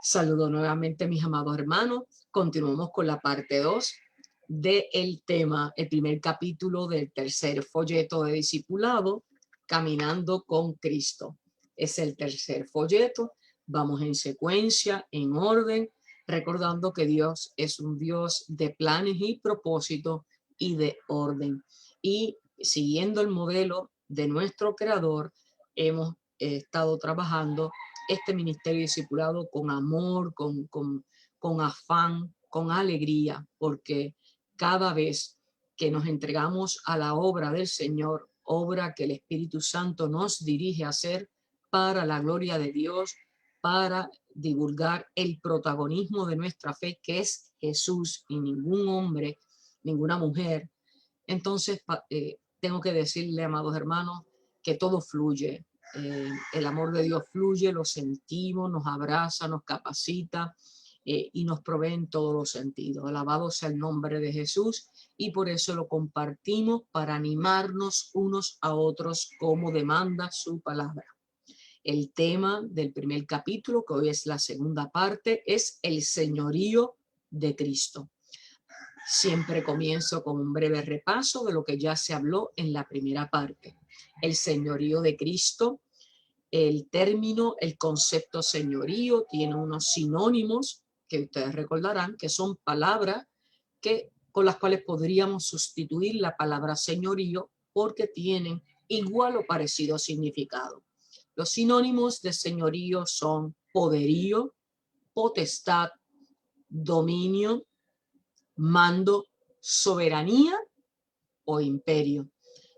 Saludo nuevamente, mis amados hermanos. Continuamos con la parte 2 del tema, el primer capítulo del tercer folleto de discipulado, Caminando con Cristo. Es el tercer folleto. Vamos en secuencia, en orden, recordando que Dios es un Dios de planes y propósitos y de orden. Y siguiendo el modelo de nuestro Creador, hemos estado trabajando este ministerio discipulado con amor, con afán, con alegría, porque cada vez que nos entregamos a la obra del Señor, obra que el Espíritu Santo nos dirige a hacer para la gloria de Dios, para divulgar el protagonismo de nuestra fe, que es Jesús y ningún hombre, ninguna mujer. Entonces, tengo que decirle, amados hermanos, que todo fluye. El amor de Dios fluye, lo sentimos, nos abraza, nos capacita y nos provee en todos los sentidos. Alabado sea el nombre de Jesús, y por eso lo compartimos para animarnos unos a otros como demanda su palabra. El tema del primer capítulo, que hoy es la segunda parte, es el señorío de Cristo. Siempre comienzo con un breve repaso de lo que ya se habló en la primera parte. El señorío de Cristo, el término, el concepto señorío tiene unos sinónimos que ustedes recordarán que son palabras con las cuales podríamos sustituir la palabra señorío porque tienen igual o parecido significado. Los sinónimos de señorío son poderío, potestad, dominio, mando, soberanía o imperio.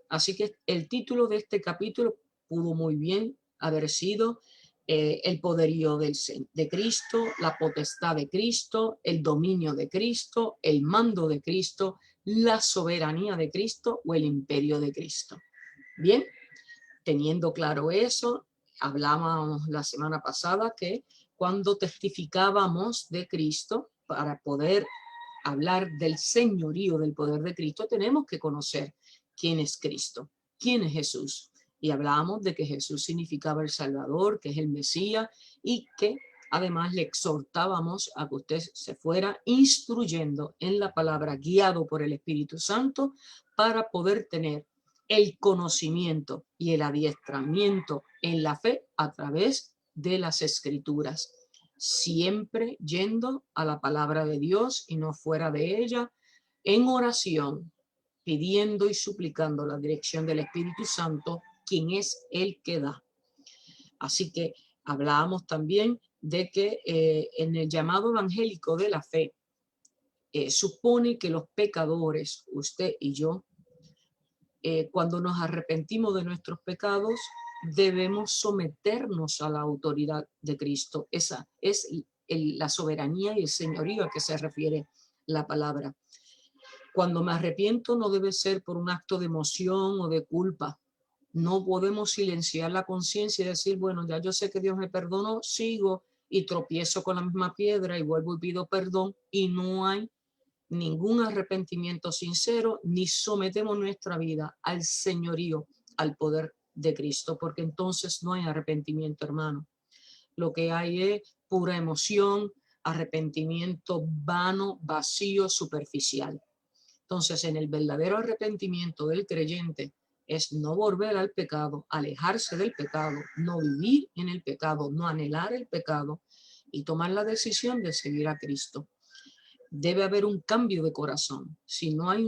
Así que el título de este capítulo pudo muy bien haber sido el poderío de Cristo, la potestad de Cristo, el dominio de Cristo, el mando de Cristo, la soberanía de Cristo o el imperio de Cristo. Bien, teniendo claro eso, hablábamos la semana pasada que cuando testificábamos de Cristo, para poder hablar del señorío del poder de Cristo, tenemos que conocer quién es Cristo, quién es Jesús. Y hablábamos de que Jesús significaba el Salvador, que es el Mesías, y que además le exhortábamos a que usted se fuera instruyendo en la palabra, guiado por el Espíritu Santo, para poder tener el conocimiento y el adiestramiento en la fe a través de las Escrituras, siempre yendo a la palabra de Dios y no fuera de ella, en oración, pidiendo y suplicando la dirección del Espíritu Santo, quien es el que da. Así que hablábamos también de que en el llamado evangélico de la fe, supone que los pecadores, usted y yo, cuando nos arrepentimos de nuestros pecados, debemos someternos a la autoridad de Cristo. Esa es la soberanía y el señorío a que se refiere la palabra. Cuando me arrepiento no debe ser por un acto de emoción o de culpa. No podemos silenciar la conciencia y decir, bueno, ya yo sé que Dios me perdonó, sigo y tropiezo con la misma piedra y vuelvo y pido perdón, y no hay ningún arrepentimiento sincero, ni sometemos nuestra vida al señorío, al poder de Cristo, porque entonces no hay arrepentimiento, hermano. Lo que hay es pura emoción, arrepentimiento vano, vacío, superficial. Entonces, en el verdadero arrepentimiento del creyente es no volver al pecado, alejarse del pecado, no vivir en el pecado, no anhelar el pecado y tomar la decisión de seguir a Cristo. Debe haber un cambio de corazón. Si no hay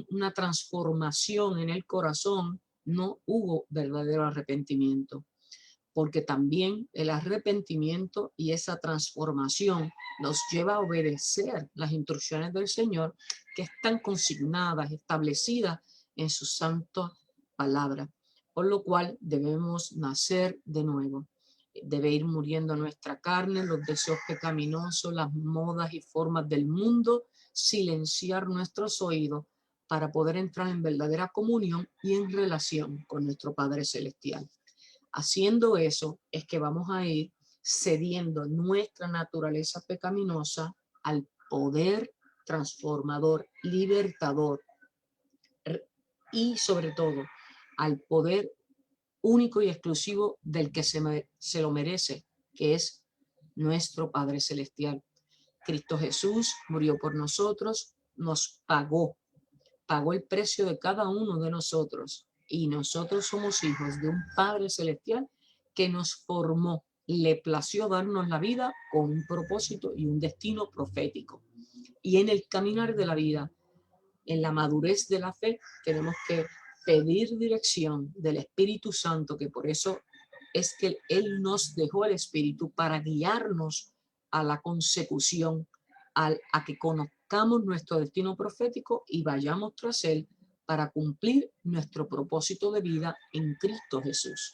una transformación en el corazón, no hubo verdadero arrepentimiento, porque también el arrepentimiento y esa transformación nos lleva a obedecer las instrucciones del Señor, que están consignadas, establecidas en su santa palabra, por lo cual debemos nacer de nuevo. Debe ir muriendo nuestra carne, los deseos pecaminosos, las modas y formas del mundo, silenciar nuestros oídos para poder entrar en verdadera comunión y en relación con nuestro Padre Celestial. Haciendo eso es que vamos a ir cediendo nuestra naturaleza pecaminosa al poder transformador, libertador y sobre todo al poder único y exclusivo del que se lo merece, que es nuestro Padre Celestial. Cristo Jesús murió por nosotros, nos pagó el precio de cada uno de nosotros, y nosotros somos hijos de un Padre Celestial que nos formó. Le plació darnos la vida con un propósito y un destino profético. Y en el caminar de la vida, en la madurez de la fe, tenemos que pedir dirección del Espíritu Santo, que por eso es que Él nos dejó el Espíritu para guiarnos a la consecución, a que conozcamos nuestro destino profético y vayamos tras Él para cumplir nuestro propósito de vida en Cristo Jesús.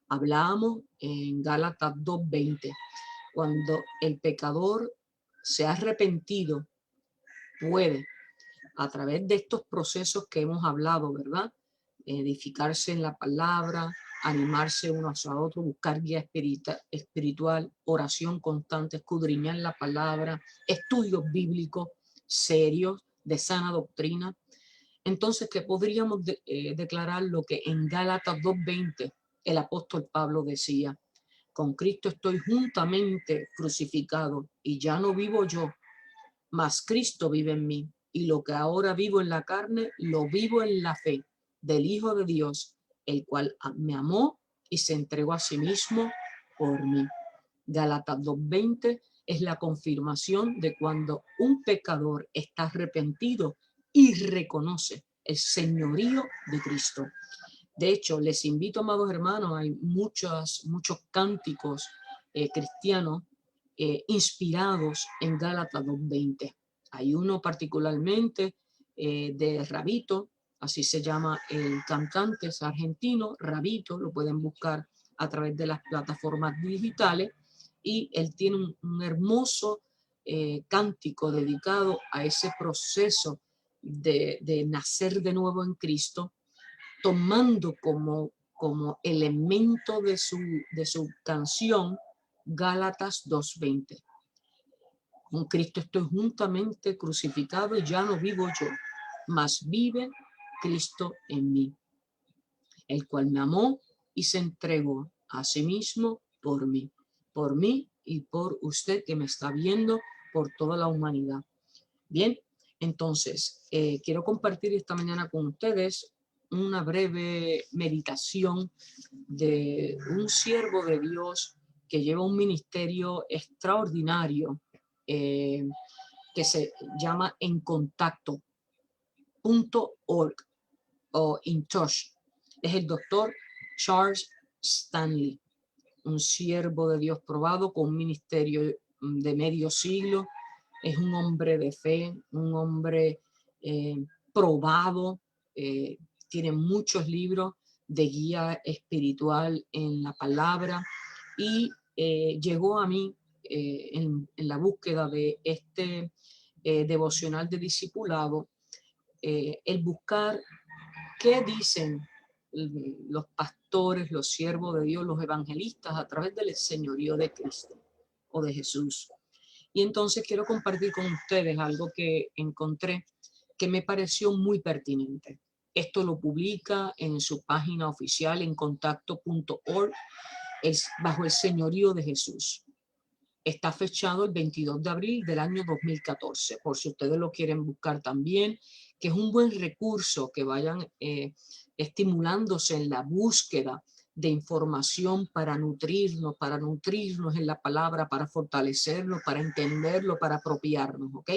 Hablábamos en Gálatas 2:20, cuando el pecador se ha arrepentido, puede, a través de estos procesos que hemos hablado, ¿verdad? Edificarse en la palabra, animarse unos a otros, buscar guía espiritual, oración constante, escudriñar la palabra, estudios bíblicos serios de sana doctrina. Entonces, ¿qué podríamos declarar lo que en Gálatas 2:20 el apóstol Pablo decía? Con Cristo estoy juntamente crucificado y ya no vivo yo, mas Cristo vive en mí. Y lo que ahora vivo en la carne, lo vivo en la fe del Hijo de Dios, el cual me amó y se entregó a sí mismo por mí. Gálatas 2:20 es la confirmación de cuando un pecador está arrepentido y reconoce el señorío de Cristo. De hecho, les invito, amados hermanos, hay muchos cánticos cristianos inspirados en Gálatas 2:20. Hay uno particularmente de Rabito, así se llama el cantante, es argentino, Rabito, lo pueden buscar a través de las plataformas digitales, y él tiene un hermoso cántico dedicado a ese proceso de nacer de nuevo en Cristo, tomando como elemento de su canción Gálatas 2:20. Con Cristo estoy juntamente crucificado y ya no vivo yo, mas vive Cristo en mí, el cual me amó y se entregó a sí mismo por mí y por usted que me está viendo, por toda la humanidad. Bien, entonces quiero compartir esta mañana con ustedes una breve meditación de un siervo de Dios que lleva un ministerio extraordinario que se llama encontacto.org o In Touch. Es el doctor Charles Stanley, un siervo de Dios probado con un ministerio de medio siglo. Es un hombre de fe, un hombre probado, tiene muchos libros de guía espiritual en la palabra, y llegó a mí en la búsqueda de este devocional de discipulado, el buscar qué dicen los pastores, los siervos de Dios, los evangelistas a través del señorío de Cristo o de Jesús. Y entonces quiero compartir con ustedes algo que encontré que me pareció muy pertinente. Esto lo publica en su página oficial en contacto.org, bajo el señorío de Jesús. Está fechado el 22 de abril del año 2014, por si ustedes lo quieren buscar también, que es un buen recurso que vayan estimulándose en la búsqueda de información para nutrirnos en la palabra, para fortalecernos, para entenderlo, para apropiarnos, ¿ok?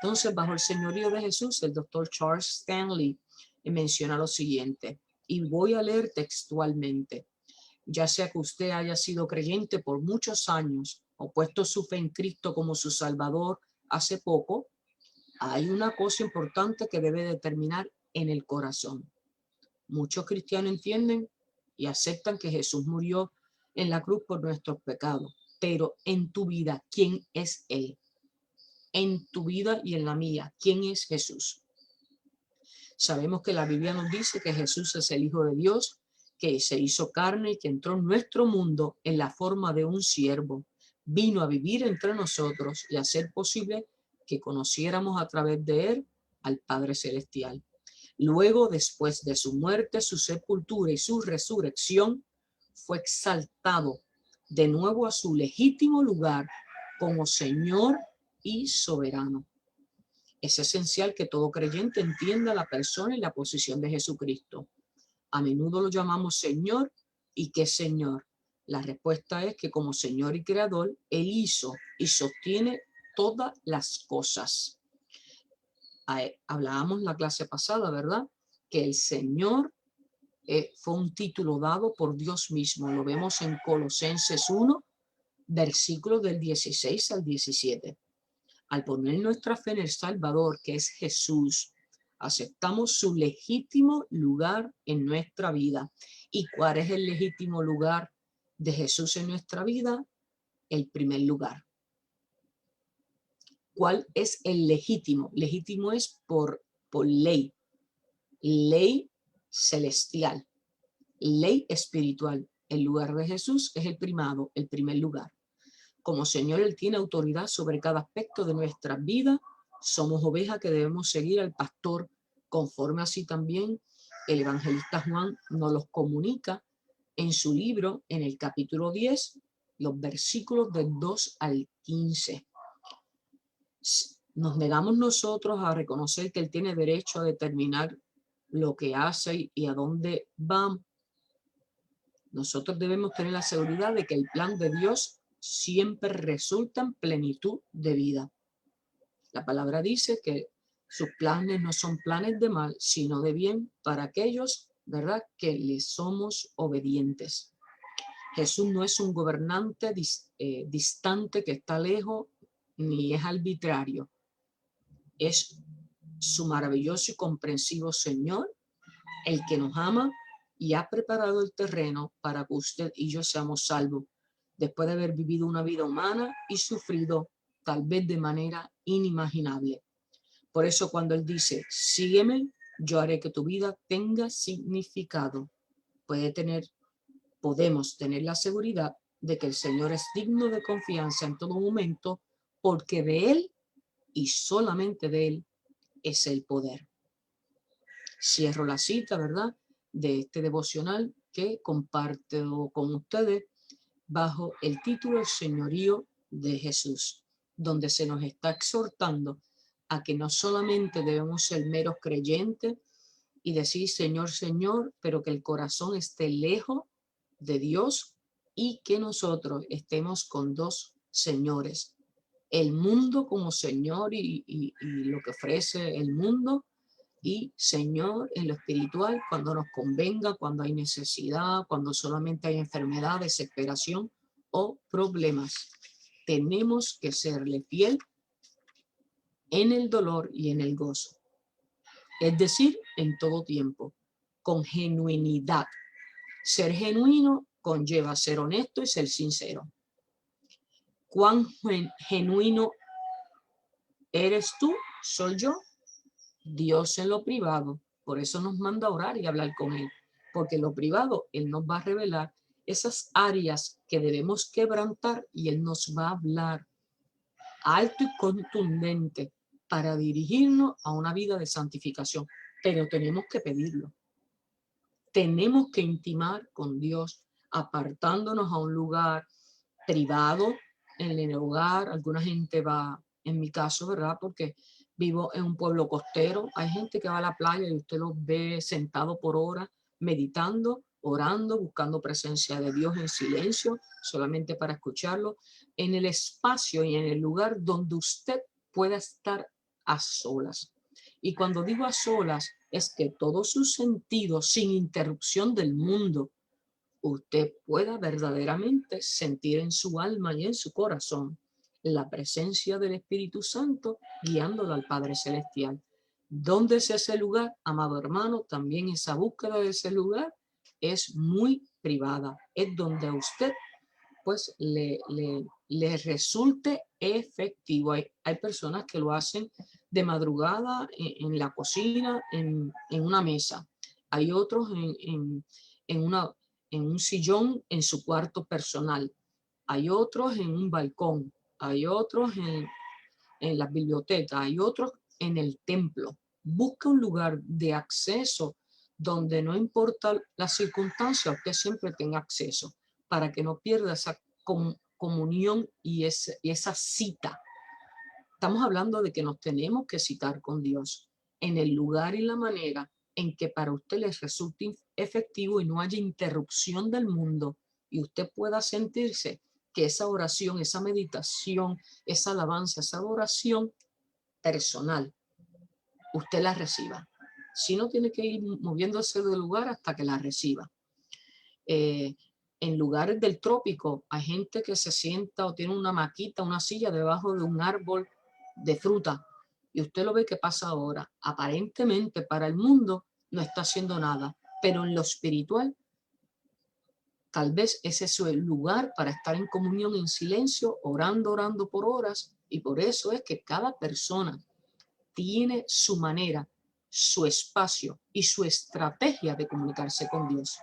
Entonces, bajo el señorío de Jesús, el doctor Charles Stanley menciona lo siguiente, y voy a leer textualmente. Ya sea que usted haya sido creyente por muchos años o puesto su fe en Cristo como su Salvador hace poco, hay una cosa importante que debe determinar en el corazón. Muchos cristianos entienden y aceptan que Jesús murió en la cruz por nuestros pecados, pero en tu vida, ¿quién es Él? En tu vida y en la mía, ¿quién es Jesús? Sabemos que la Biblia nos dice que Jesús es el Hijo de Dios, que se hizo carne y que entró en nuestro mundo en la forma de un siervo. Vino a vivir entre nosotros y a hacer posible que conociéramos a través de él al Padre Celestial. Luego, después de su muerte, su sepultura y su resurrección, fue exaltado de nuevo a su legítimo lugar como Señor y soberano. Es esencial que todo creyente entienda la persona y la posición de Jesucristo. A menudo lo llamamos Señor. ¿Y qué Señor? La respuesta es que como Señor y Creador, Él hizo y sostiene todas las cosas. Hablábamos la clase pasada, ¿verdad? Que el Señor fue un título dado por Dios mismo. Lo vemos en Colosenses 1, versículos del 16 al 17. Al poner nuestra fe en el Salvador, que es Jesús, aceptamos su legítimo lugar en nuestra vida. ¿Y cuál es el legítimo lugar de Jesús en nuestra vida? El primer lugar. ¿Cuál es el legítimo? Legítimo es por ley, ley celestial, ley espiritual. El lugar de Jesús es el primado, el primer lugar. Como Señor, Él tiene autoridad sobre cada aspecto de nuestra vida. Somos ovejas que debemos seguir al pastor, conforme así también el evangelista Juan nos los comunica en su libro, en el capítulo 10, los versículos del 2 al 15. Nos negamos nosotros a reconocer que Él tiene derecho a determinar lo que hace y a dónde va. Nosotros debemos tener la seguridad de que el plan de Dios siempre resulta en plenitud de vida. La palabra dice que sus planes no son planes de mal, sino de bien para aquellos, ¿verdad?, que le somos obedientes. Jesús no es un gobernante distante que está lejos, ni es arbitrario. Es su maravilloso y comprensivo Señor, el que nos ama y ha preparado el terreno para que usted y yo seamos salvos, después de haber vivido una vida humana y sufrido tal vez de manera inimaginable. Por eso cuando Él dice, sígueme, yo haré que tu vida tenga significado, podemos tener la seguridad de que el Señor es digno de confianza en todo momento, porque de Él y solamente de Él es el poder. Cierro la cita, ¿verdad?, de este devocional que comparto con ustedes bajo el título El Señorío de Jesús, donde se nos está exhortando a que no solamente debemos ser meros creyentes y decir Señor, Señor, pero que el corazón esté lejos de Dios y que nosotros estemos con dos señores. El mundo como Señor y lo que ofrece el mundo, y Señor en lo espiritual cuando nos convenga, cuando hay necesidad, cuando solamente hay enfermedad, desesperación o problemas. Tenemos que serle fiel en el dolor y en el gozo. Es decir, en todo tiempo, con genuinidad. Ser genuino conlleva ser honesto y ser sincero. ¿Cuán genuino eres tú? ¿Soy yo? Dios en lo privado, por eso nos manda a orar y hablar con Él, porque en lo privado Él nos va a revelar esas áreas que debemos quebrantar y Él nos va a hablar alto y contundente para dirigirnos a una vida de santificación, pero tenemos que pedirlo. Tenemos que intimar con Dios, apartándonos a un lugar privado, en el hogar. Alguna gente va, en mi caso, ¿verdad?, porque vivo en un pueblo costero. Hay gente que va a la playa y usted los ve sentados por horas, meditando, orando, buscando presencia de Dios en silencio, solamente para escucharlo, en el espacio y en el lugar donde usted pueda estar a solas. Y cuando digo a solas, es que todos sus sentidos, sin interrupción del mundo, usted pueda verdaderamente sentir en su alma y en su corazón la presencia del Espíritu Santo guiándolo al Padre Celestial. ¿Dónde es ese lugar, amado hermano? También esa búsqueda de ese lugar es muy privada. Es donde a usted pues le resulte efectivo. Hay personas que lo hacen de madrugada en la cocina, en una mesa. Hay otros en un sillón en su cuarto personal. Hay otros en un balcón. Hay otros en las bibliotecas. Hay otros en el templo. Busca un lugar de acceso donde no importa la circunstancia, usted siempre tenga acceso para que no pierda esa comunión y esa cita. Estamos hablando de que nos tenemos que citar con Dios en el lugar y la manera en que para usted les resulte efectivo y no haya interrupción del mundo y usted pueda sentirse que esa oración, esa meditación, esa alabanza, esa adoración personal, usted la reciba. Si no, tiene que ir moviéndose del lugar hasta que la reciba. En lugares del trópico hay gente que se sienta o tiene una maquita, una silla debajo de un árbol de fruta y usted lo ve que pasa ahora. Aparentemente para el mundo no está haciendo nada, pero en lo espiritual tal vez ese es el lugar para estar en comunión, en silencio, orando por horas, y por eso es que cada persona tiene su manera, su espacio y su estrategia de comunicarse con Dios.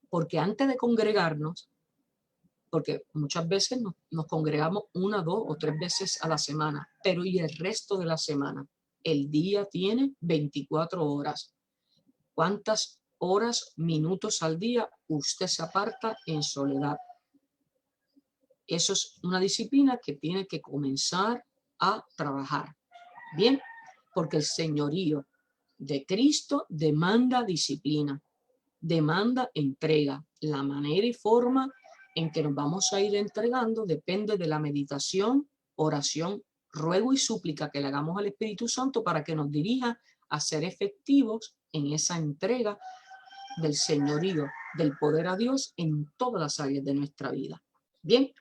Porque antes de congregarnos, porque muchas veces nos congregamos 1, 2 o 3 veces a la semana, pero ¿y el resto de la semana? El día tiene 24 horas. ¿Cuántas horas, minutos al día usted se aparta en soledad? Eso es una disciplina que tiene que comenzar a trabajar. Bien, porque el señorío de Cristo demanda disciplina, demanda entrega. La manera y forma en que nos vamos a ir entregando depende de la meditación, oración, ruego y súplica que le hagamos al Espíritu Santo para que nos dirija a ser efectivos en esa entrega del señorío, del poder a Dios en todas las áreas de nuestra vida. Bien,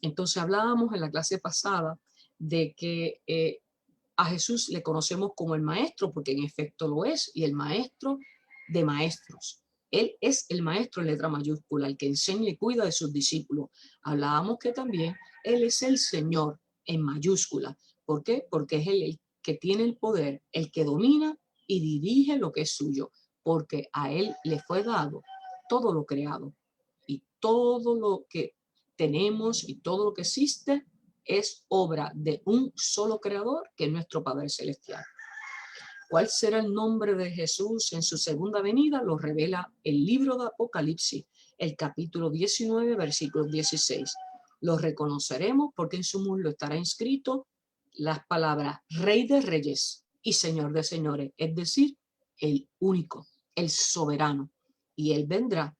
entonces hablábamos en la clase pasada de que a Jesús le conocemos como el maestro, porque en efecto lo es, y el maestro de maestros. Él es el maestro en letra mayúscula, el que enseña y cuida de sus discípulos. Hablábamos que también Él es el Señor en mayúscula. ¿Por qué? Porque es Él el que tiene el poder, el que domina y dirige lo que es suyo, porque a Él le fue dado todo lo creado y todo lo que tenemos y todo lo que existe es obra de un solo creador, que es nuestro Padre Celestial. ¿Cuál será el nombre de Jesús en su segunda venida? Lo revela el libro de Apocalipsis, el capítulo 19, versículo 16. Lo reconoceremos porque en su muslo estará inscrito las palabras Rey de Reyes y Señor de Señores, es decir, el único, el soberano. Y Él vendrá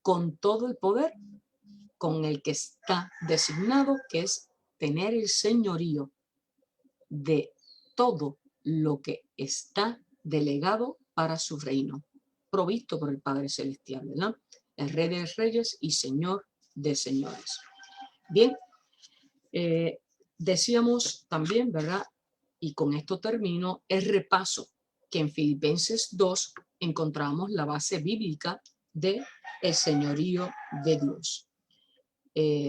con todo el poder con el que está designado, que es tener el señorío de todo lo que está delegado para su reino, provisto por el Padre Celestial, ¿verdad? El Rey de Reyes y Señor de Señores. Bien, decíamos también, ¿verdad? Y con esto termino el repaso, que en Filipenses 2 encontramos la base bíblica de el señorío de Dios.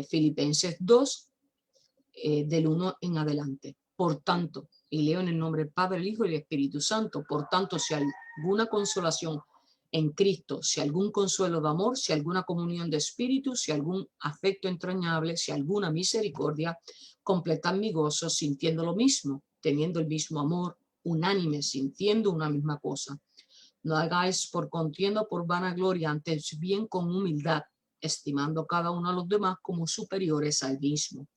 Filipenses 2, del 1 en adelante. Por tanto, y leo en el nombre del Padre, el Hijo y el Espíritu Santo, por tanto, si alguna consolación en Cristo, si algún consuelo de amor, si alguna comunión de espíritu, si algún afecto entrañable, si alguna misericordia, completad mi gozo sintiendo lo mismo, teniendo el mismo amor, unánime, sintiendo una misma cosa. No hagáis por contienda o por vanagloria, antes bien con humildad, estimando cada uno a los demás como superiores al mismo,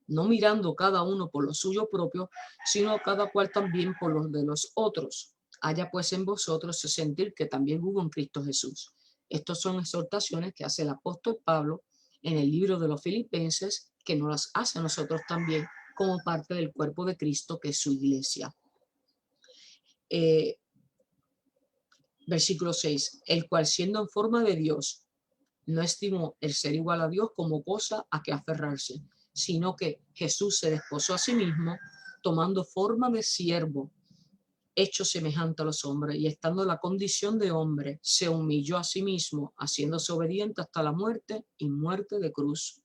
no mirando cada uno por lo suyo propio, sino cada cual también por los de los otros. Haya pues en vosotros ese sentir que también hubo en Cristo Jesús. Estas son exhortaciones que hace el apóstol Pablo en el libro de los Filipenses, que nos las hace a nosotros también como parte del cuerpo de Cristo, que es su iglesia. Versículo 6, el cual siendo en forma de Dios, no estimó el ser igual a Dios como cosa a que aferrarse, sino que Jesús se desposó a sí mismo, tomando forma de siervo, hecho semejante a los hombres, y estando en la condición de hombre, se humilló a sí mismo, haciéndose obediente hasta la muerte y muerte de cruz.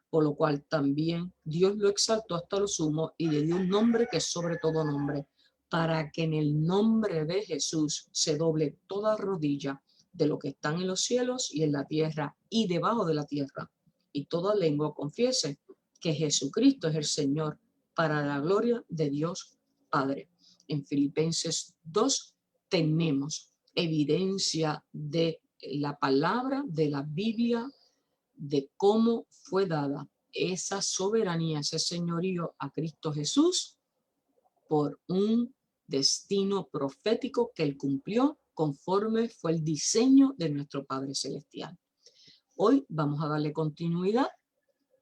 Por lo cual también Dios lo exaltó hasta lo sumo y le dio un nombre que es sobre todo nombre, para que en el nombre de Jesús se doble toda rodilla de lo que están en los cielos y en la tierra y debajo de la tierra, y toda lengua confiese que Jesucristo es el Señor, para la gloria de Dios Padre. En Filipenses 2 tenemos evidencia de la palabra de la Biblia de cómo fue dada esa soberanía, ese señorío a Cristo Jesús por un destino profético que él cumplió conforme fue el diseño de nuestro Padre Celestial. Hoy vamos a darle continuidad.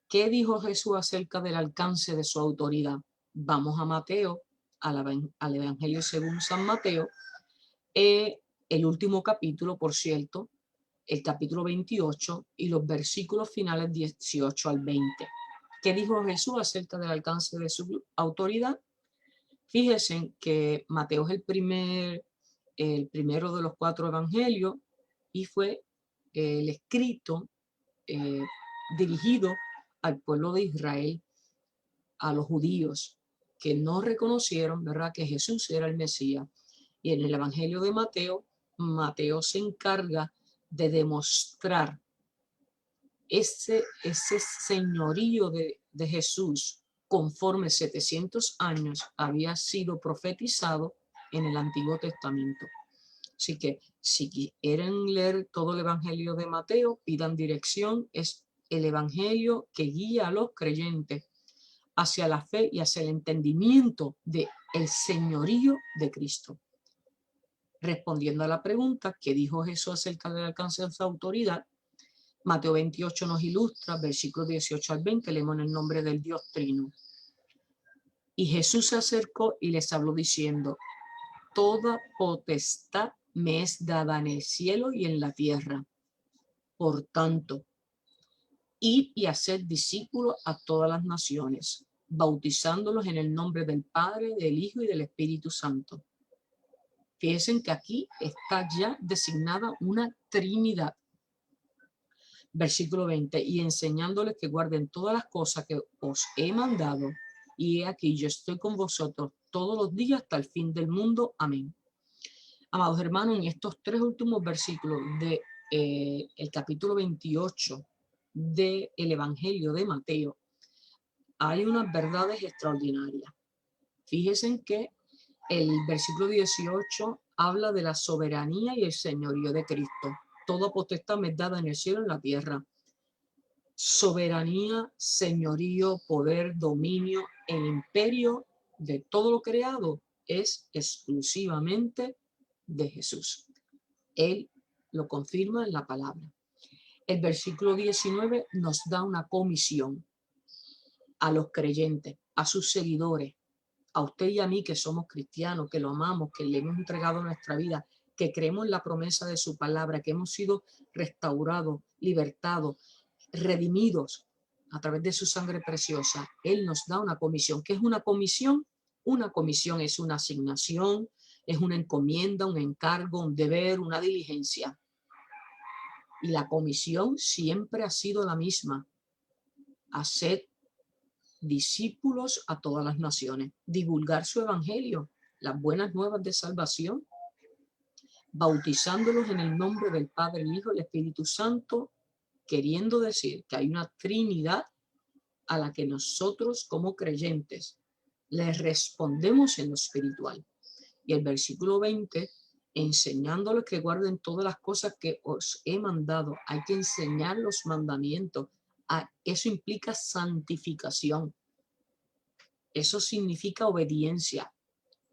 ¿Qué dijo Jesús acerca del alcance de su autoridad? Vamos a Mateo, al Evangelio según San Mateo, el último capítulo, por cierto, el capítulo 28 y los versículos finales 18 al 20. ¿Qué dijo Jesús acerca del alcance de su autoridad? Fíjense que Mateo es el primero de los 4 evangelios y fue el escrito dirigido al pueblo de Israel, a los judíos que no reconocieron, ¿verdad?, que Jesús era el Mesías. Y en el Evangelio de Mateo, Mateo se encarga de demostrar ese señorío de Jesús conforme 700 años había sido profetizado en el Antiguo Testamento. Así que si quieren leer todo el Evangelio de Mateo, pidan dirección. Es el Evangelio que guía a los creyentes hacia la fe y hacia el entendimiento del señorío de Cristo. Respondiendo a la pregunta que dijo Jesús acerca del alcance de su autoridad, Mateo 28 nos ilustra, versículos 18 al 20, leemos en el nombre del Dios Trino. Y Jesús se acercó y les habló diciendo: toda potestad me es dada en el cielo y en la tierra. Por tanto, id y haced discípulos a todas las naciones, bautizándolos en el nombre del Padre, del Hijo y del Espíritu Santo. Fíjense que aquí está ya designada una Trinidad. Versículo 20, y enseñándoles que guarden todas las cosas que os he mandado, y he aquí yo estoy con vosotros todos los días hasta el fin del mundo. Amén. Amados hermanos, en estos 3 últimos versículos de el capítulo 28 del Evangelio de Mateo, hay unas verdades extraordinarias. Fíjense que el versículo 18 habla de la soberanía y el señorío de Cristo. Toda potestad me es dada en el cielo y en la tierra. Soberanía, señorío, poder, dominio, el imperio de todo lo creado es exclusivamente de Jesús. Él lo confirma en la palabra. El versículo 19 nos da una comisión a los creyentes, a sus seguidores, a usted y a mí que somos cristianos, que lo amamos, que le hemos entregado nuestra vida, que creemos en la promesa de su palabra, que hemos sido restaurados, libertados, redimidos a través de su sangre preciosa. Él nos da una comisión. ¿Qué es una comisión? Una comisión es una asignación, es una encomienda, un encargo, un deber, una diligencia. Y la comisión siempre ha sido la misma: hacer discípulos a todas las naciones, divulgar su evangelio, las buenas nuevas de salvación, bautizándolos en el nombre del Padre, el Hijo y el Espíritu Santo, queriendo decir que hay una Trinidad a la que nosotros como creyentes les respondemos en lo espiritual. Y el versículo 20, enseñándoles que guarden todas las cosas que os he mandado. Hay que enseñar los mandamientos. Eso implica santificación. Eso significa obediencia.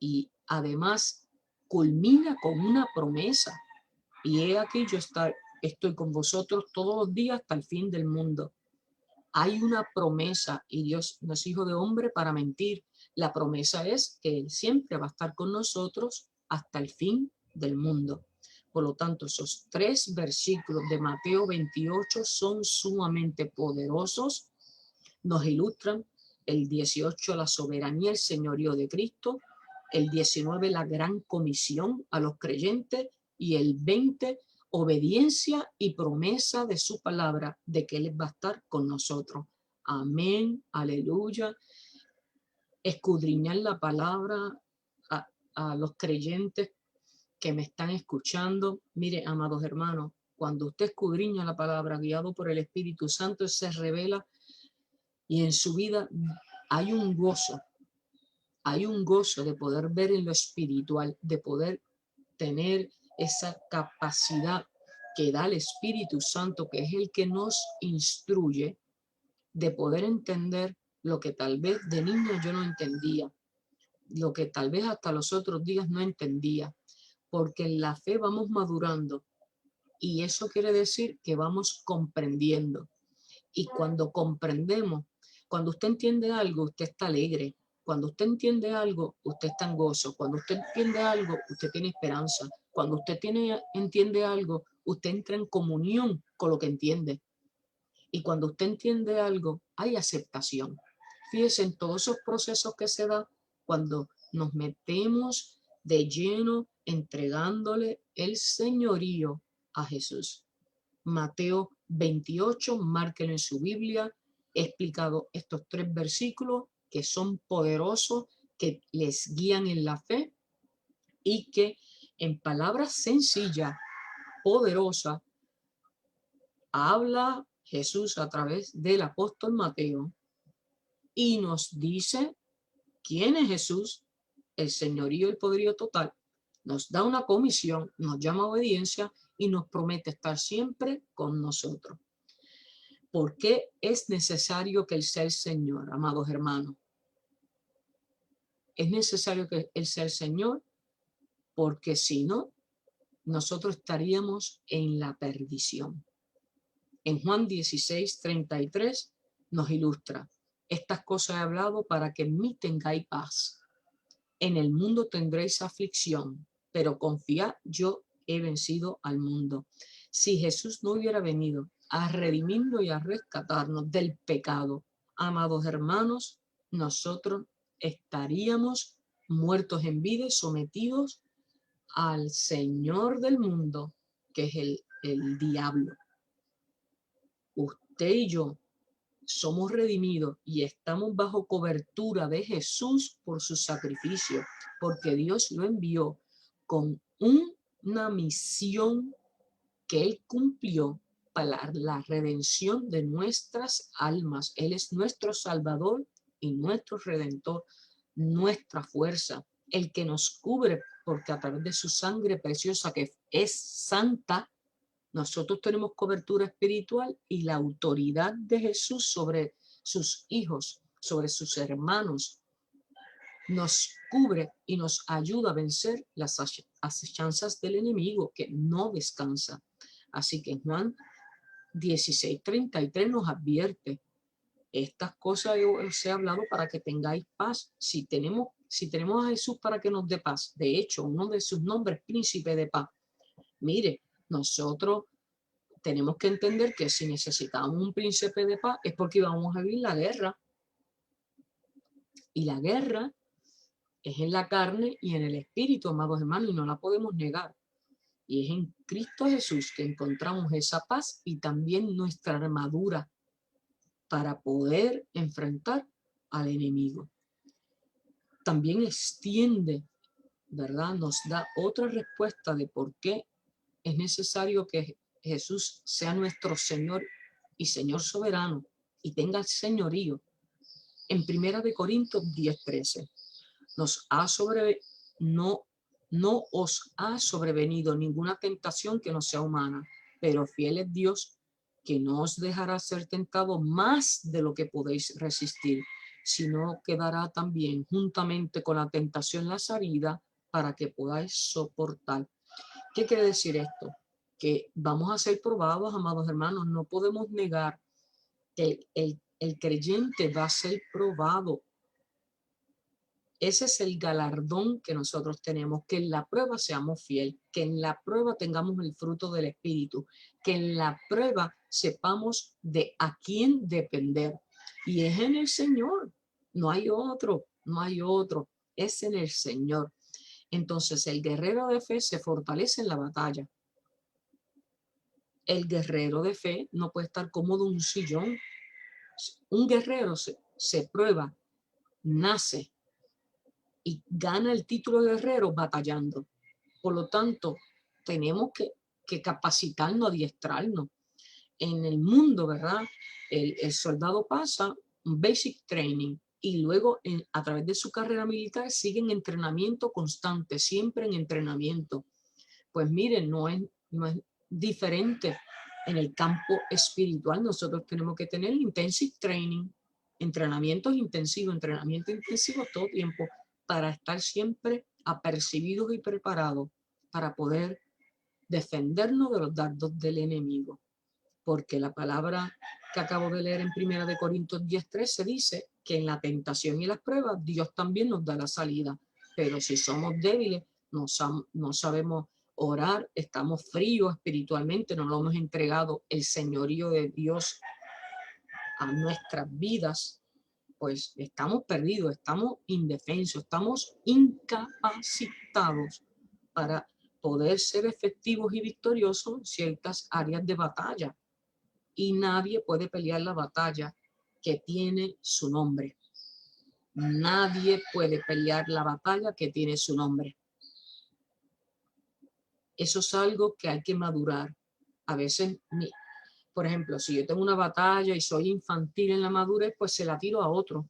Y además culmina con una promesa. Y he aquí yo estoy con vosotros todos los días hasta el fin del mundo. Hay una promesa y Dios no es hijo de hombre para mentir. La promesa es que Él siempre va a estar con nosotros hasta el fin del mundo. Por lo tanto, esos 3 versículos de Mateo 28 son sumamente poderosos. Nos ilustran el 18, la soberanía, el señorío de Cristo; el 19, la gran comisión a los creyentes; y el 20, obediencia y promesa de su palabra de que Él va a estar con nosotros. Amén, aleluya. Escudriñar la palabra a los creyentes que me están escuchando. Mire, amados hermanos, cuando usted escudriña la palabra guiado por el Espíritu Santo, se revela y en su vida hay un gozo de poder ver en lo espiritual, de poder tener esa capacidad que da el Espíritu Santo, que es el que nos instruye, de poder entender lo que tal vez de niño yo no entendía, lo que tal vez hasta los otros días no entendía, porque en la fe vamos madurando y eso quiere decir que vamos comprendiendo. Y cuando comprendemos, cuando usted entiende algo, usted está alegre. Cuando usted entiende algo, usted está en gozo. Cuando usted entiende algo, usted tiene esperanza. Cuando usted entiende algo, usted entra en comunión con lo que entiende. Y cuando usted entiende algo, hay aceptación. Fíjese en todos esos procesos que se dan cuando nos metemos de lleno entregándole el señorío a Jesús. Mateo 28, márquenlo en su Biblia, he explicado estos 3 versículos que son poderosos, que les guían en la fe y que en palabras sencillas, poderosas, habla Jesús a través del apóstol Mateo y nos dice quién es Jesús, el señorío y el poderío total, nos da una comisión, nos llama a obediencia y nos promete estar siempre con nosotros. ¿Por qué es necesario que Él sea el Señor, amados hermanos? Es necesario que Él sea el Señor porque si no, nosotros estaríamos en la perdición. En Juan 16:33 nos ilustra: estas cosas he hablado para que en mí tengáis paz. En el mundo tendréis aflicción, pero confiad, yo he vencido al mundo. Si Jesús no hubiera venido a redimirnos y a rescatarnos del pecado, amados hermanos, nosotros estaríamos muertos en vida y sometidos al Señor del mundo, que es el diablo. Usted y yo somos redimidos y estamos bajo cobertura de Jesús por su sacrificio, porque Dios lo envió con una misión que Él cumplió para la redención de nuestras almas. Él es nuestro Salvador y nuestro Redentor, nuestra fuerza, el que nos cubre, porque a través de su sangre preciosa, que es santa, nosotros tenemos cobertura espiritual y la autoridad de Jesús sobre sus hijos, sobre sus hermanos, nos cubre y nos ayuda a vencer las acechanzas del enemigo que no descansa. Así que Juan 16:33 nos advierte: estas cosas os he hablado para que tengáis paz. Si tenemos a Jesús para que nos dé paz, de hecho, uno de sus nombres, príncipe de paz. Mire, nosotros tenemos que entender que si necesitamos un príncipe de paz es porque vamos a vivir la guerra. Y la guerra es en la carne y en el espíritu, amados hermanos, y no la podemos negar. Y es en Cristo Jesús que encontramos esa paz y también nuestra armadura para poder enfrentar al enemigo. También extiende, ¿verdad? Nos da otra respuesta de por qué es necesario que Jesús sea nuestro Señor y Señor soberano y tenga el señorío. En 1 Corintios 10:13 no os ha sobrevenido ninguna tentación que no sea humana, pero fiel es Dios, que no os dejará ser tentado más de lo que podéis resistir, sino que dará también juntamente con la tentación la salida para que podáis soportar. ¿Qué quiere decir esto? Que vamos a ser probados, amados hermanos. No podemos negar que el creyente va a ser probado. Ese es el galardón que nosotros tenemos, que en la prueba seamos fieles, que en la prueba tengamos el fruto del Espíritu, que en la prueba sepamos de a quién depender. Y es en el Señor, no hay otro, es en el Señor. Entonces el guerrero de fe se fortalece en la batalla. El guerrero de fe no puede estar cómodo en un sillón. Un guerrero se prueba, nace y gana el título de guerrero batallando. Por lo tanto, tenemos que capacitarnos, adiestrarnos. En el mundo, ¿verdad? El soldado pasa un basic training y luego a través de su carrera militar sigue en entrenamiento constante, siempre en entrenamiento. Pues miren, no es diferente. En el campo espiritual nosotros tenemos que tener intensive training, entrenamiento intensivo todo tiempo, para estar siempre apercibidos y preparados para poder defendernos de los dardos del enemigo. Porque la palabra que acabo de leer en 1 de Corintios 10:13 dice que en la tentación y las pruebas Dios también nos da la salida. Pero si somos débiles, no sabemos orar, estamos fríos espiritualmente, no lo hemos entregado el señorío de Dios a nuestras vidas, pues estamos perdidos, estamos indefensos, estamos incapacitados para poder ser efectivos y victoriosos en ciertas áreas de batalla. Y nadie puede pelear la batalla que tiene su nombre. Nadie puede pelear la batalla que tiene su nombre. Eso es algo que hay que madurar. A veces, por ejemplo, si yo tengo una batalla y soy infantil en la madurez, pues se la tiro a otro,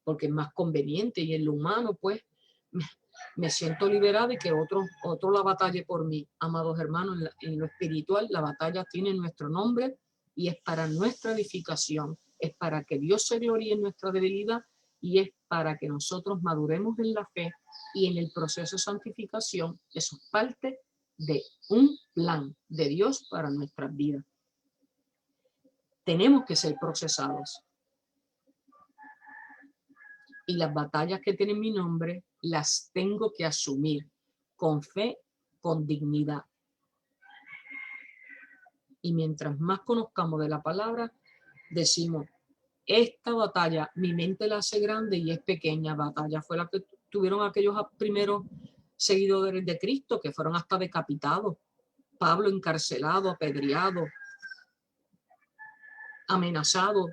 porque es más conveniente. Y en lo humano, pues, me siento liberada y que otro la batalle por mí. Amados hermanos, en lo espiritual, la batalla tiene nuestro nombre y es para nuestra edificación, es para que Dios se gloríe en nuestra debilidad y es para que nosotros maduremos en la fe y en el proceso de santificación. Eso es parte de un plan de Dios para nuestras vidas. Tenemos que ser procesados. Y las batallas que tienen mi nombre las tengo que asumir con fe, con dignidad. Y mientras más conozcamos de la palabra, decimos, esta batalla, mi mente la hace grande y es pequeña. Batalla fue la que tuvieron aquellos primeros seguidores de Cristo, que fueron hasta decapitados. Pablo encarcelado, apedreado, amenazado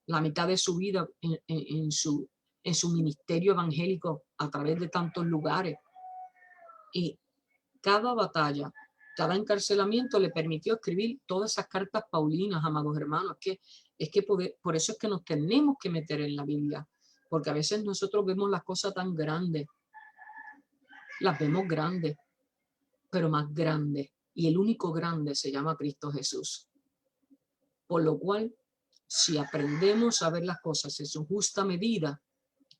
la mitad de su vida en su ministerio evangélico a través de tantos lugares. Y cada batalla, cada encarcelamiento le permitió escribir todas esas cartas paulinas, amados hermanos. Por eso es que nos tenemos que meter en la Biblia, porque a veces nosotros vemos las cosas tan grandes, las vemos grandes, pero más grandes. Y el único grande se llama Cristo Jesús. Por lo cual, si aprendemos a ver las cosas en su justa medida,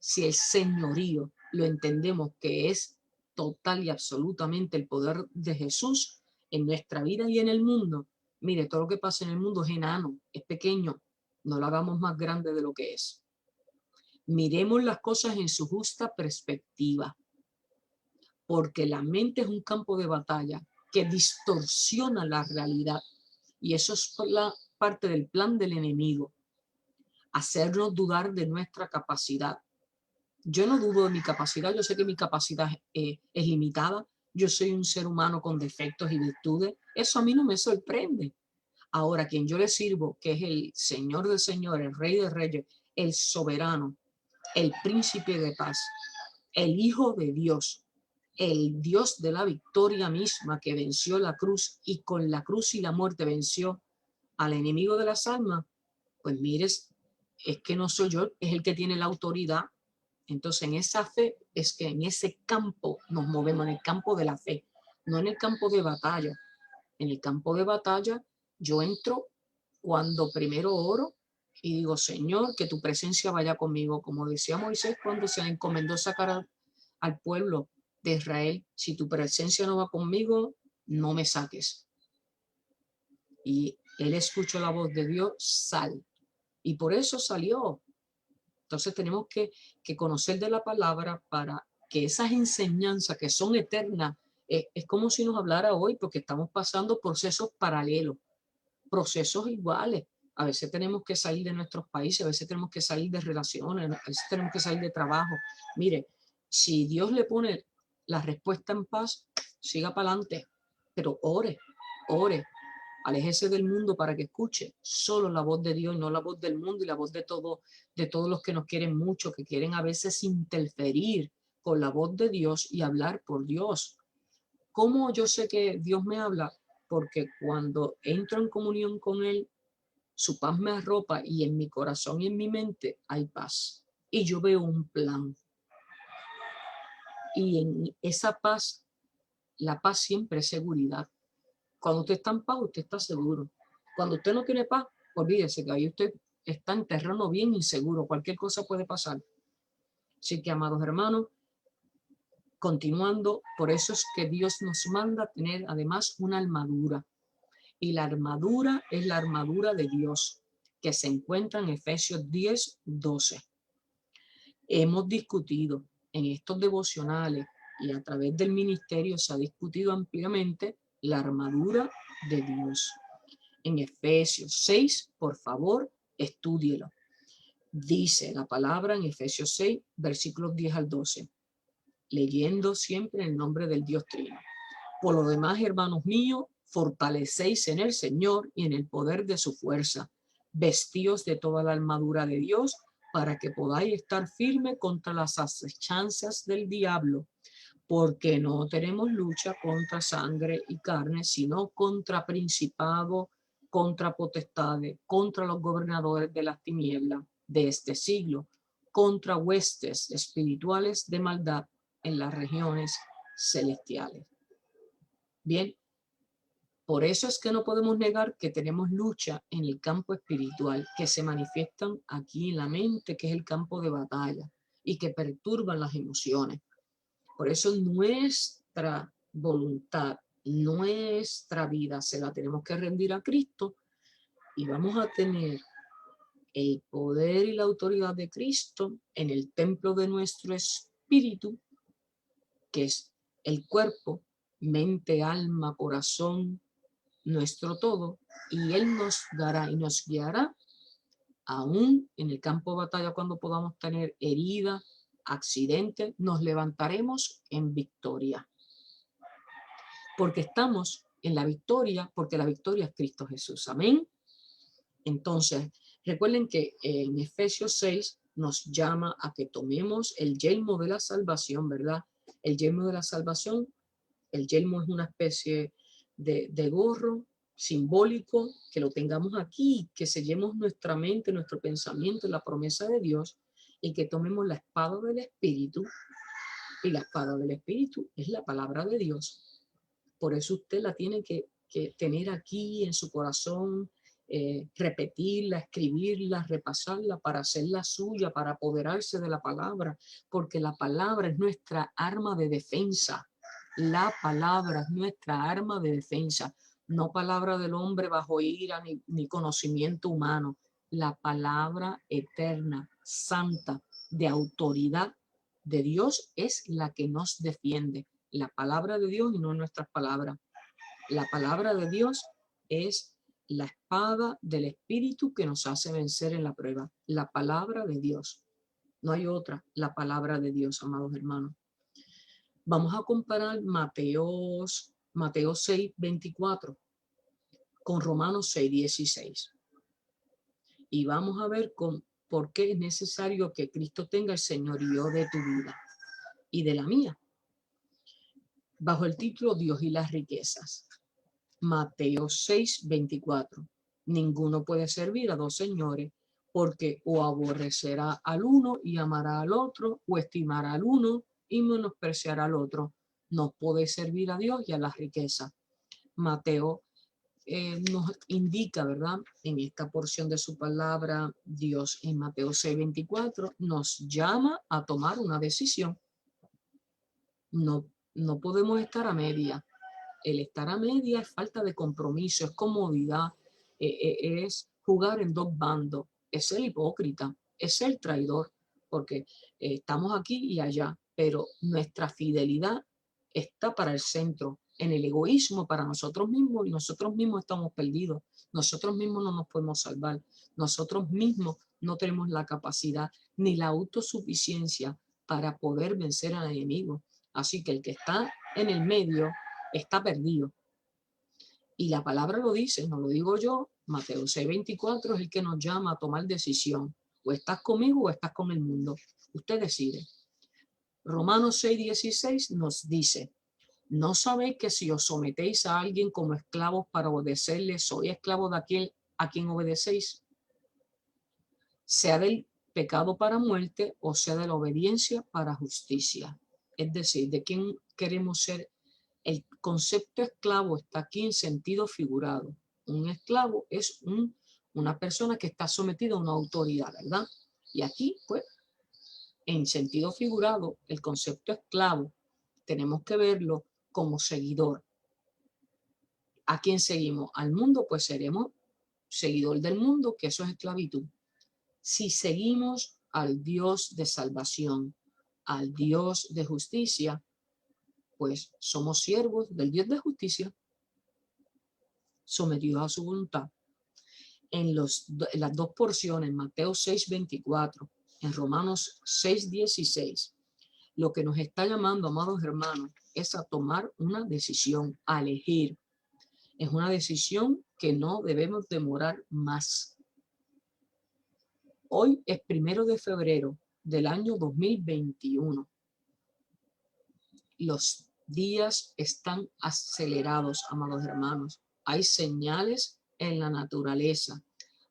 si el señorío lo entendemos que es total y absolutamente el poder de Jesús en nuestra vida y en el mundo, mire, todo lo que pasa en el mundo es enano, es pequeño, no lo hagamos más grande de lo que es. Miremos las cosas en su justa perspectiva, porque la mente es un campo de batalla que distorsiona la realidad, y eso es parte del plan del enemigo, hacernos dudar de nuestra capacidad. Yo no dudo de mi capacidad, yo sé que mi capacidad es limitada, yo soy un ser humano con defectos y virtudes, eso a mí no me sorprende. Ahora, quien yo le sirvo, que es el Señor de señores, el Rey de reyes, el soberano, el príncipe de paz, el Hijo de Dios, el Dios de la victoria misma, que venció la cruz y con la cruz y la muerte venció al enemigo de las almas, pues mires, es que no soy yo, es el que tiene la autoridad. Entonces, en esa fe es que en ese campo nos movemos, en el campo de la fe, no en el campo de batalla. En el campo de batalla yo entro cuando primero oro y digo, Señor, que tu presencia vaya conmigo. Como decía Moisés cuando se le encomendó sacar al pueblo de Israel, si tu presencia no va conmigo, no me saques. Y él escuchó la voz de Dios, sal. Y por eso salió. Entonces tenemos que conocer de la palabra para que esas enseñanzas que son eternas, es como si nos hablara hoy, porque estamos pasando procesos paralelos, procesos iguales. A veces tenemos que salir de nuestros países, a veces tenemos que salir de relaciones, a veces tenemos que salir de trabajo. Mire, si Dios le pone la respuesta en paz, siga para adelante, pero ore, ore. Aléjese del mundo para que escuche solo la voz de Dios, no la voz del mundo y la voz de todos los que nos quieren mucho, que quieren a veces interferir con la voz de Dios y hablar por Dios. ¿Cómo yo sé que Dios me habla? Porque cuando entro en comunión con Él, su paz me arropa y en mi corazón y en mi mente hay paz. Y yo veo un plan. Y en esa paz, la paz siempre es seguridad. Cuando usted está en paz, usted está seguro. Cuando usted no tiene paz, olvídese que ahí usted está en terreno bien inseguro. Cualquier cosa puede pasar. Así que, amados hermanos, continuando, por eso es que Dios nos manda tener además una armadura. Y la armadura es la armadura de Dios, que se encuentra en Efesios 10:12. Hemos discutido en estos devocionales y a través del ministerio se ha discutido ampliamente la armadura de Dios. En Efesios 6, por favor, estúdielo. Dice la palabra en Efesios 6, versículos 10 al 12, leyendo siempre el nombre del Dios Trino. Por lo demás, hermanos míos, fortalecéis en el Señor y en el poder de su fuerza. Vestíos de toda la armadura de Dios para que podáis estar firmes contra las acechanzas del diablo, porque no tenemos lucha contra sangre y carne, sino contra principados, contra potestades, contra los gobernadores de las tinieblas de este siglo, contra huestes espirituales de maldad en las regiones celestiales. Bien, por eso es que no podemos negar que tenemos lucha en el campo espiritual, que se manifiestan aquí en la mente, que es el campo de batalla, y que perturban las emociones. Por eso nuestra voluntad, nuestra vida, se la tenemos que rendir a Cristo y vamos a tener el poder y la autoridad de Cristo en el templo de nuestro espíritu, que es el cuerpo, mente, alma, corazón, nuestro todo, y Él nos dará y nos guiará aún en el campo de batalla cuando podamos tener herida, accidente, nos levantaremos en victoria. Porque estamos en la victoria, porque la victoria es Cristo Jesús. Amén. Entonces, recuerden que en Efesios 6 nos llama a que tomemos el yelmo de la salvación, ¿verdad? El yelmo de la salvación, el yelmo es una especie de gorro simbólico, que lo tengamos aquí, que sellemos nuestra mente, nuestro pensamiento en la promesa de Dios y que tomemos la espada del Espíritu. Y la espada del Espíritu es la palabra de Dios. Por eso usted la tiene que tener aquí en su corazón, repetirla, escribirla, repasarla para hacerla suya, para apoderarse de la palabra, porque la palabra es nuestra arma de defensa. La palabra es nuestra arma de defensa, no palabra del hombre bajo ira ni conocimiento humano. La palabra eterna, santa, de autoridad de Dios es la que nos defiende. La palabra de Dios y no nuestras palabras. La palabra de Dios es la espada del Espíritu que nos hace vencer en la prueba. La palabra de Dios. No hay otra. La palabra de Dios, amados hermanos. Vamos a comparar Mateo 6:24 con Romanos 6:16. Y vamos a ver por qué es necesario que Cristo tenga el señorío de tu vida y de la mía. Bajo el título Dios y las riquezas. Mateo 6:24. Ninguno puede servir a dos señores, porque o aborrecerá al uno y amará al otro, o estimará al uno y menospreciará al otro. No puede servir a Dios y a las riquezas. Mateo nos indica, ¿verdad? En esta porción de su palabra, Dios en Mateo 6:24 nos llama a tomar una decisión. No podemos estar a media. El estar a media es falta de compromiso, es comodidad, es jugar en dos bandos, es ser hipócrita, es ser traidor, porque estamos aquí y allá, pero nuestra fidelidad está para el centro, en el egoísmo para nosotros mismos, y nosotros mismos estamos perdidos, nosotros mismos no nos podemos salvar, nosotros mismos no tenemos la capacidad ni la autosuficiencia para poder vencer al enemigo. Así que el que está en el medio está perdido. Y la palabra lo dice, no lo digo yo. Mateo 6:24 es el que nos llama a tomar decisión. O estás conmigo o estás con el mundo. Usted decide. Romanos 6:16 nos dice: ¿no sabéis que si os sometéis a alguien como esclavos para obedecerle, sois esclavos de aquel a quien obedecéis? Sea del pecado para muerte o sea de la obediencia para justicia. Es decir, ¿de quién queremos ser concepto esclavo está aquí en sentido figurado. Un esclavo es una persona que está sometida a una autoridad, ¿verdad? Y aquí, pues, en sentido figurado, el concepto esclavo tenemos que verlo como seguidor. ¿A quién seguimos? Al mundo, pues seremos seguidor del mundo, que eso es esclavitud. Si seguimos al Dios de salvación, al Dios de justicia, pues somos siervos del Dios de justicia, sometidos a su voluntad. En las dos porciones, Mateo 6:24, en Romanos 6:16, lo que nos está llamando, amados hermanos, es a tomar una decisión, a elegir. Es una decisión que no debemos demorar más. Hoy es 1 de febrero del año 2021. Los días están acelerados, amados hermanos. Hay señales en la naturaleza.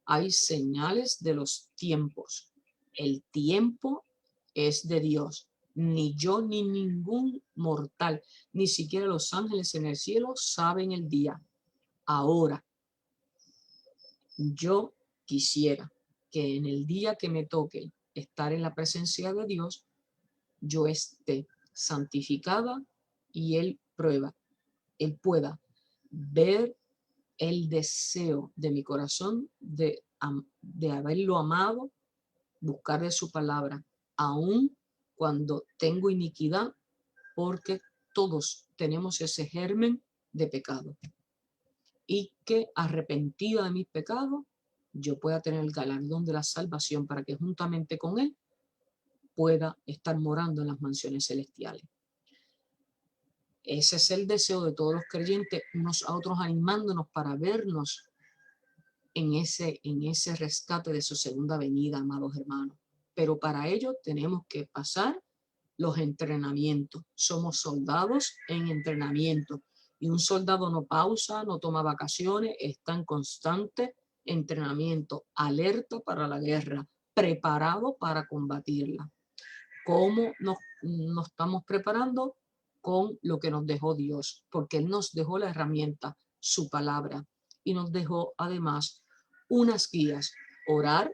Hay señales de los tiempos. El tiempo es de Dios. Ni yo ni ningún mortal, ni siquiera los ángeles en el cielo saben el día. Ahora, yo quisiera que en el día que me toque estar en la presencia de Dios, yo esté santificada y Él pueda ver el deseo de mi corazón de haberlo amado, buscar de su palabra, aun cuando tengo iniquidad, porque todos tenemos ese germen de pecado. Y que arrepentida de mis pecados, yo pueda tener el galardón de la salvación para que juntamente con Él pueda estar morando en las mansiones celestiales. Ese es el deseo de todos los creyentes, unos a otros animándonos para vernos en ese rescate de su segunda venida, amados hermanos. Pero para ello tenemos que pasar los entrenamientos. Somos soldados en entrenamiento. Y un soldado no pausa, no toma vacaciones, está en constante entrenamiento, alerta para la guerra, preparado para combatirla. ¿Cómo nos estamos preparando? Con lo que nos dejó Dios, porque Él nos dejó la herramienta, su palabra, y nos dejó además unas guías: orar,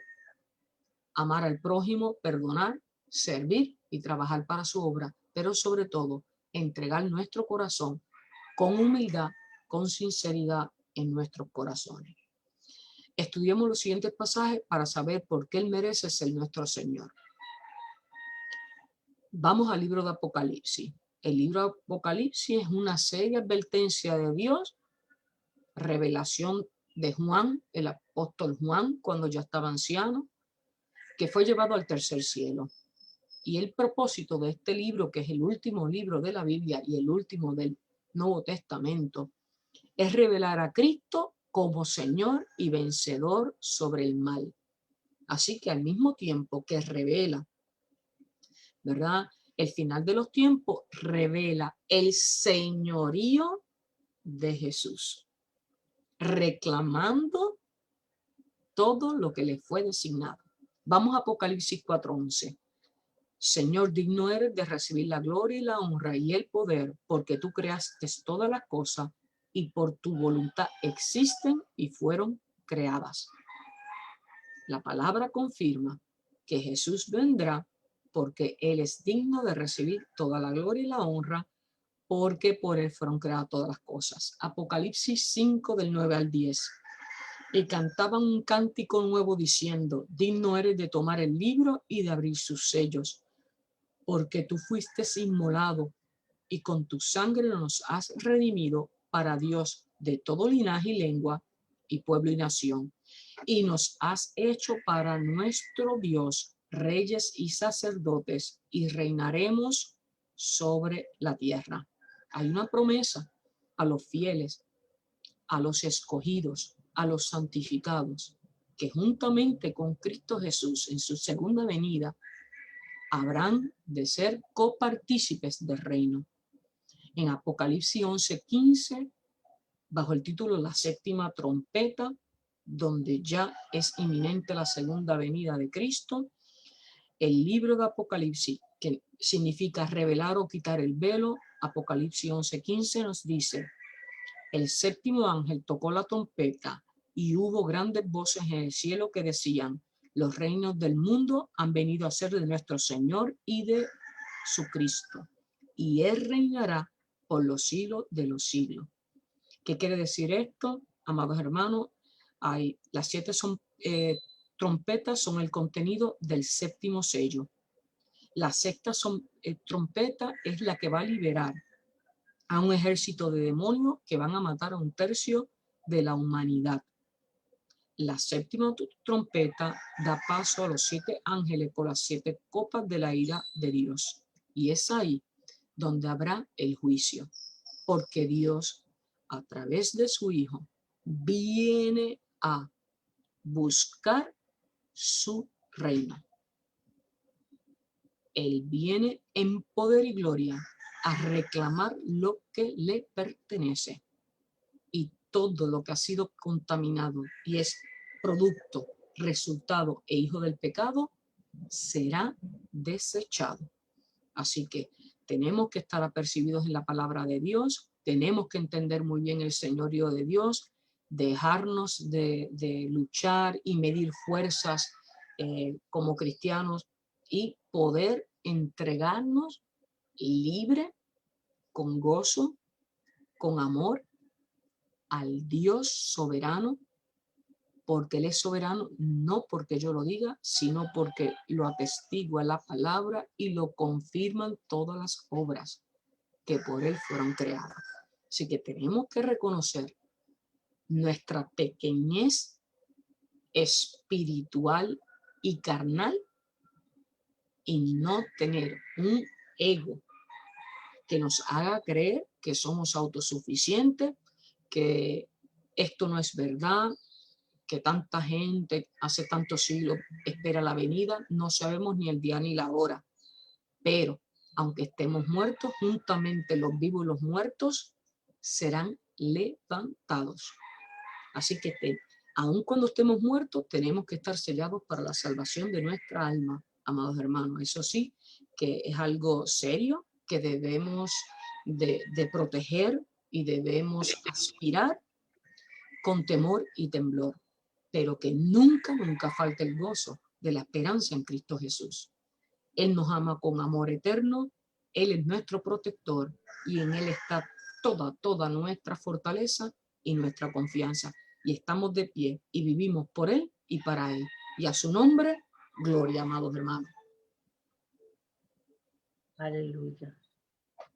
amar al prójimo, perdonar, servir y trabajar para su obra, pero sobre todo entregar nuestro corazón con humildad, con sinceridad en nuestros corazones. Estudiemos los siguientes pasajes para saber por qué Él merece ser nuestro Señor. Vamos al libro de Apocalipsis. El libro de Apocalipsis es una seria advertencia de Dios, revelación de Juan, el apóstol Juan, cuando ya estaba anciano, que fue llevado al tercer cielo. Y el propósito de este libro, que es el último libro de la Biblia y el último del Nuevo Testamento, es revelar a Cristo como Señor y vencedor sobre el mal. Así que al mismo tiempo que revela, ¿verdad?, el final de los tiempos, revela el señorío de Jesús, reclamando todo lo que le fue designado. Vamos a Apocalipsis 4:11. Señor, digno eres de recibir la gloria y la honra y el poder, porque tú creaste todas las cosas y por tu voluntad existen y fueron creadas. La palabra confirma que Jesús vendrá porque Él es digno de recibir toda la gloria y la honra, porque por Él fueron creadas todas las cosas. Apocalipsis 5, del 9 al 10. Y cantaban un cántico nuevo diciendo: digno eres de tomar el libro y de abrir sus sellos, porque tú fuiste inmolado y con tu sangre nos has redimido para Dios de todo linaje y lengua y pueblo y nación. Y nos has hecho para nuestro Dios reyes y sacerdotes, y reinaremos sobre la tierra. Hay una promesa a los fieles, a los escogidos, a los santificados, que juntamente con Cristo Jesús en su segunda venida habrán de ser copartícipes del reino. En Apocalipsis 11:15, bajo el título La séptima trompeta, donde ya es inminente la segunda venida de Cristo, El libro de Apocalipsis, que significa revelar o quitar el velo, Apocalipsis 11:15 nos dice: el séptimo ángel tocó la trompeta y hubo grandes voces en el cielo que decían: los reinos del mundo han venido a ser de nuestro Señor y de su Cristo, y Él reinará por los siglos de los siglos. ¿Qué quiere decir esto, amados hermanos? Las 7 trompetas son el contenido del séptimo sello. La sexta trompeta es la que va a liberar a un ejército de demonios que van a matar a 1/3 de la humanidad. La séptima trompeta da paso a los 7 ángeles con las 7 copas de la ira de Dios. Y es ahí donde habrá el juicio, porque Dios, a través de su Hijo, viene a buscar su reino. Él viene en poder y gloria a reclamar lo que le pertenece. Y todo lo que ha sido contaminado y es producto, resultado e hijo del pecado, será desechado. Así que tenemos que estar apercibidos en la palabra de Dios, tenemos que entender muy bien el señorío de Dios, dejarnos de luchar y medir fuerzas como cristianos y poder entregarnos libre, con gozo, con amor al Dios soberano, porque Él es soberano, no porque yo lo diga, sino porque lo atestigua la palabra y lo confirman todas las obras que por Él fueron creadas. Así que tenemos que reconocer nuestra pequeñez espiritual y carnal y no tener un ego que nos haga creer que somos autosuficientes, que esto no es verdad, que tanta gente hace tantos siglos espera la venida. No sabemos ni el día ni la hora, pero aunque estemos muertos, juntamente los vivos y los muertos serán levantados. Así que aun cuando estemos muertos, tenemos que estar sellados para la salvación de nuestra alma, amados hermanos. Eso sí, que es algo serio que debemos de proteger y debemos aspirar con temor y temblor, pero que nunca, nunca falte el gozo de la esperanza en Cristo Jesús. Él nos ama con amor eterno, Él es nuestro protector y en Él está toda nuestra fortaleza y nuestra confianza. Y estamos de pie y vivimos por Él y para Él. Y a su nombre, gloria, amados hermanos. Aleluya.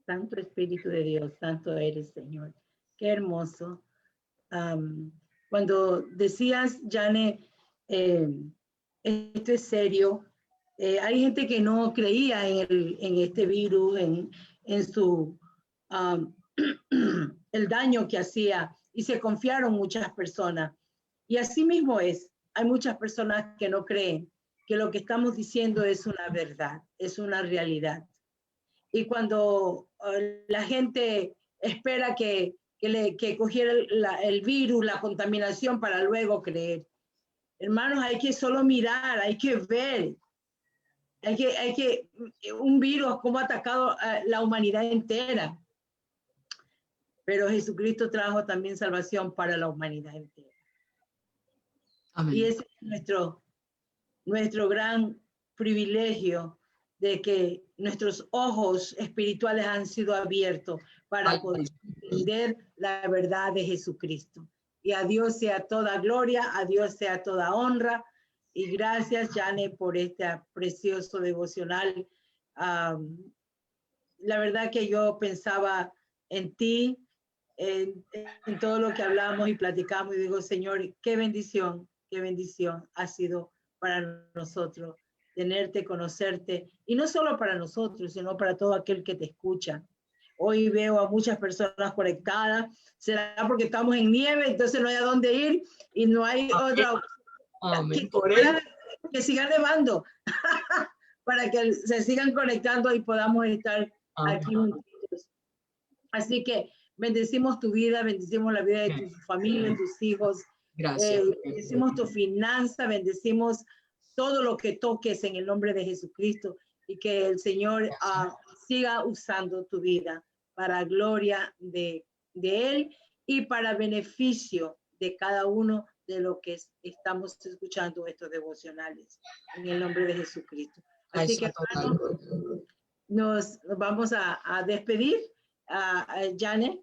Santo Espíritu de Dios, santo eres, Señor. Qué hermoso. Cuando decías, Jane, esto es serio, hay gente que no creía en este virus, en su, el daño que hacía, y se confiaron muchas personas. Y así mismo es, hay muchas personas que no creen que lo que estamos diciendo es una verdad, es una realidad. Y cuando la gente espera que cogiera el virus, la contaminación para luego creer. Hermanos, hay que solo mirar, hay que ver. Un virus como ha atacado a la humanidad entera. Pero Jesucristo trajo también salvación para la humanidad entera. Amén. Y ese es nuestro gran privilegio, de que nuestros ojos espirituales han sido abiertos para poder entender la verdad de Jesucristo. Y a Dios sea toda gloria, a Dios sea toda honra. Y gracias, Jane, por este precioso devocional. La verdad que yo pensaba en ti, en todo lo que hablamos y platicamos, y digo, Señor, qué bendición ha sido para nosotros tenerte, conocerte, y no solo para nosotros, sino para todo aquel que te escucha. Hoy veo a muchas personas conectadas, será porque estamos en nieve, entonces no hay a dónde ir y no hay otra opción que siga nevando para que se sigan conectando y podamos estar aquí juntos. Así que bendecimos tu vida, bendecimos la vida de tu familia, de tus hijos. Gracias. Bendecimos tu finanza, bendecimos todo lo que toques en el nombre de Jesucristo y que el Señor siga usando tu vida para gloria de Él y para beneficio de cada uno de los que estamos escuchando estos devocionales en el nombre de Jesucristo. Así que nos vamos a despedir. Janet.